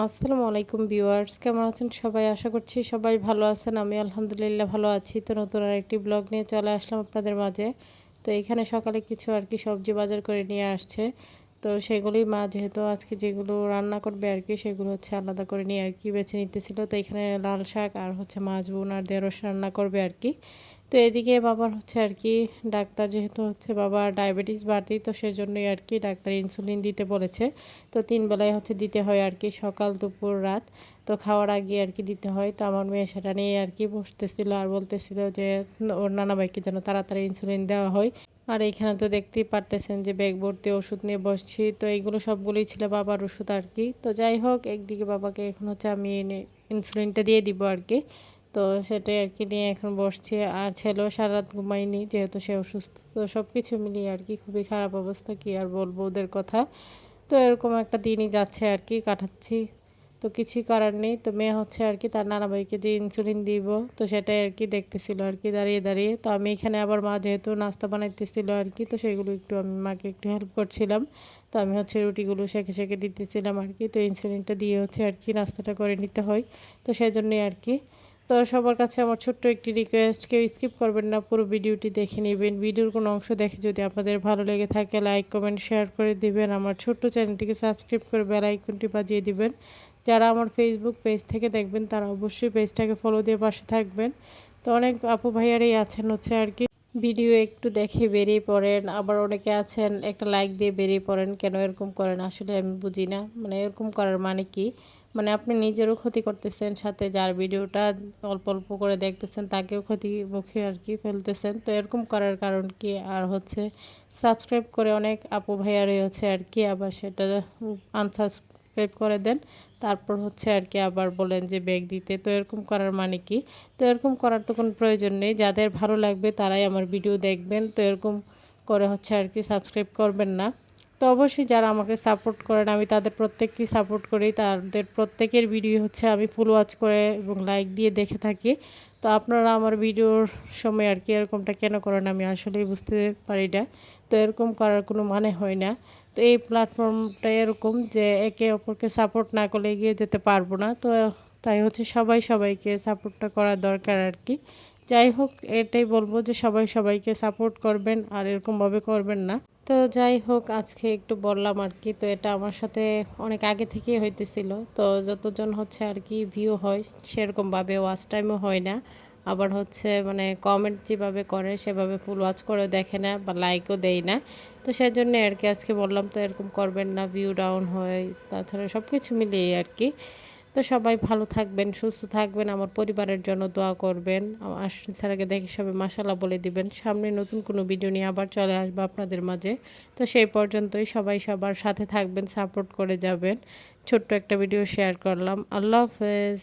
আসসালামু আলাইকুম ভিউয়ার্স, কেমন আছেন সবাই? আশা করছি সবাই ভালো আছেন। আমি আলহামদুলিল্লাহ ভালো আছি। তো নতুন আরেকটি ব্লগ নিয়ে চলে আসলাম আপনাদের মাঝে। তো এখানে সকালে কিছু আর কি সবজি বাজার করে নিয়ে আসছে। তো সেগুলোই মা যেহেতু আজকে যেগুলো রান্না করবে আর কি সেগুলো হচ্ছে আলাদা করে নিয়ে আর কি বেছে নিতেছিল। তো এখানে লাল শাক আর হচ্ছে মাছ বোন আর ঢেঁড়স রান্না করবে আর কি। তো এদিকে বাবার হচ্ছে আর কি ডাক্তার যেহেতু হচ্ছে বাবার ডায়াবেটিস বাড়তি, তো সেজন্যই আর কি ডাক্তার ইনসুলিন দিতে বলেছে। তো ৩ বেলায় হচ্ছে দিতে হয় আর কি, সকাল দুপুর রাত। তো খাওয়ার আগে আর কি দিতে হয়। তো আমার মেয়ে সেটা নিয়ে আর কি বসতেছিল আর বলতেছিল যে ওর নানা ভাইকে যেন তাড়াতাড়ি ইনসুলিন দেওয়া হয়। আর এইখানে তো দেখতেই পারতেছেন যে ব্যাগ ভর্তি ওষুধ নিয়ে বসছি। তো এইগুলো সবগুলোই ছিল বাবার ওষুধ আর কি। তো যাই হোক, একদিকে বাবাকে এখন হচ্ছে আমি ইনসুলিনটা দিয়ে দিব আর কি। তো সেটাই আর কি নিয়ে এখন বসছি। আর ছেলেও সারা রাত ঘুমায়নি যেহেতু সে অসুস্থ। তো সব কিছু মিলিয়ে আর কি খুবই খারাপ অবস্থা, কি আর বলবো ওদের কথা। তো এরকম একটা দিনই যাচ্ছে আর কি, কাটাচ্ছি। তো কিছুই করার নেই। তো মেয়ে হচ্ছে আর কি তার নানা ভাইকে যে ইনসুলিন দিব, তো সেটাই আর কি দেখতেছিল আর কি দাঁড়িয়ে দাঁড়িয়ে। তো আমি এখানে আবার মা যেহেতু নাস্তা বানাইতেছিল আর কি, তো সেগুলো একটু আমি মাকে একটু হেল্প করছিলাম। তো আমি হচ্ছে রুটিগুলো সেঁকে সেঁকে দিতেছিলাম আর কি। তো ইনসুলিনটা দিয়ে হচ্ছে আর কি নাস্তাটা করে নিতে হয়। তো সেজন্যই আর কি। তো সবার কাছে আমার ছোট্ট একটি রিকোয়েস্ট, কেউ স্কিপ করবেন না, পুরো ভিডিওটি দেখে নেবেন। ভিডিওর কোনো অংশ দেখে যদি আপনাদের ভালো লেগে থাকে লাইক কমেন্ট শেয়ার করে দিবেন। আমার ছোট্ট চ্যানেলটিকে সাবস্ক্রাইব করে বেল আইকনটি বাজিয়ে দিবেন। যারা আমার ফেসবুক পেজ থেকে দেখবেন তারা অবশ্যই পেজটাকে ফলো দিয়ে পাশে থাকবেন। তো অনেক আপু ভাইয়ারাই আছেন হচ্ছে আর কি ভিডিও একটু দেখে বেরিয়ে পড়েন, আবার অনেকে আছেন একটা লাইক দিয়ে বেরিয়ে পড়েন। কেন এরকম করেন আসলে আমি বুঝি না। মানে এরকম করার মানে কি? মানে আপনি নিজেরও ক্ষতি করতেছেন, সাথে যার ভিডিওটা অল্প অল্প করে দেখতেছেন তাকেও ক্ষতি মুখে আর কি ফেলতেছেন। তো এরকম করার কারণ কি? আর হচ্ছে সাবস্ক্রাইব করে অনেক আপু ভাইয়ারই হচ্ছে আর কি আবার সেটা আনসাবস্ক্রাইব করে দেন। তারপর হচ্ছে আর কি আবার বলেন যে ব্যাগ দিতে। তো এরকম করার মানে কি? তো এরকম করার তো কোনো প্রয়োজন নেই। যাদের ভালো লাগবে তারাই আমার ভিডিও দেখবেন। তো এরকম করে হচ্ছে আর কি সাবস্ক্রাইব করবেন না। তো অবশ্যই যারা আমাকে সাপোর্ট করেন আমি তাদের প্রত্যেককেই সাপোর্ট করি। তাদের প্রত্যেকের ভিডিও হচ্ছে আমি ফুল ওয়াচ করে এবং লাইক দিয়ে দেখে থাকি। তো আপনারা আমার ভিডিওর সময় আর কি এরকমটা কেন করেন আমি আসলেই বুঝতে পারি না। তো এরকম করার কোনো মানে হয় না। তো এই প্ল্যাটফর্মটা এরকম যে একে অপরকে সাপোর্ট না করলে এগিয়ে যেতে পারবো না। তো তাই হচ্ছে সবাই সবাইকে সাপোর্টটা করা দরকার আর কি। যাই হোক, এটাই বলবো যে সবাই সবাইকে সাপোর্ট করবেন আর এরকমভাবে করবেন না। তো যাই হোক, আজকে একটু বললাম আর কি। তো এটা আমার সাথে অনেক আগে থেকেই হইতেছিল। তো যতজন হচ্ছে আর কি ভিউ হয় সেরকমভাবে ওয়াচ টাইমও হয় না। আবার হচ্ছে মানে কমেন্ট যেভাবে করে সেভাবে ফুল ওয়াচ করেও দেখে না বা লাইকও দেয় না। তো সেজন্য আর কি আজকে বললাম তো এরকম করবেন না, ভিউ ডাউন হয়। তাছাড়া সব কিছু মিলিয়ে আর কি। তো সবাই ভালো থাকবেন, সুস্থ থাকবেন, আমার পরিবারের জন্য দোয়া করবেন। আশিক স্যারকে দেখে সবাই মাশাআল্লাহ বলে দিবেন। সামনে নতুন কোনো ভিডিও নিয়ে আবার চলে আসবো আপনাদের মাঝে। তো সেই পর্যন্তই সবাই সবার সাথে থাকবেন, সাপোর্ট করে যাবেন। ছোট্ট একটা ভিডিও শেয়ার করলাম। আল্লাহ হাফেজ।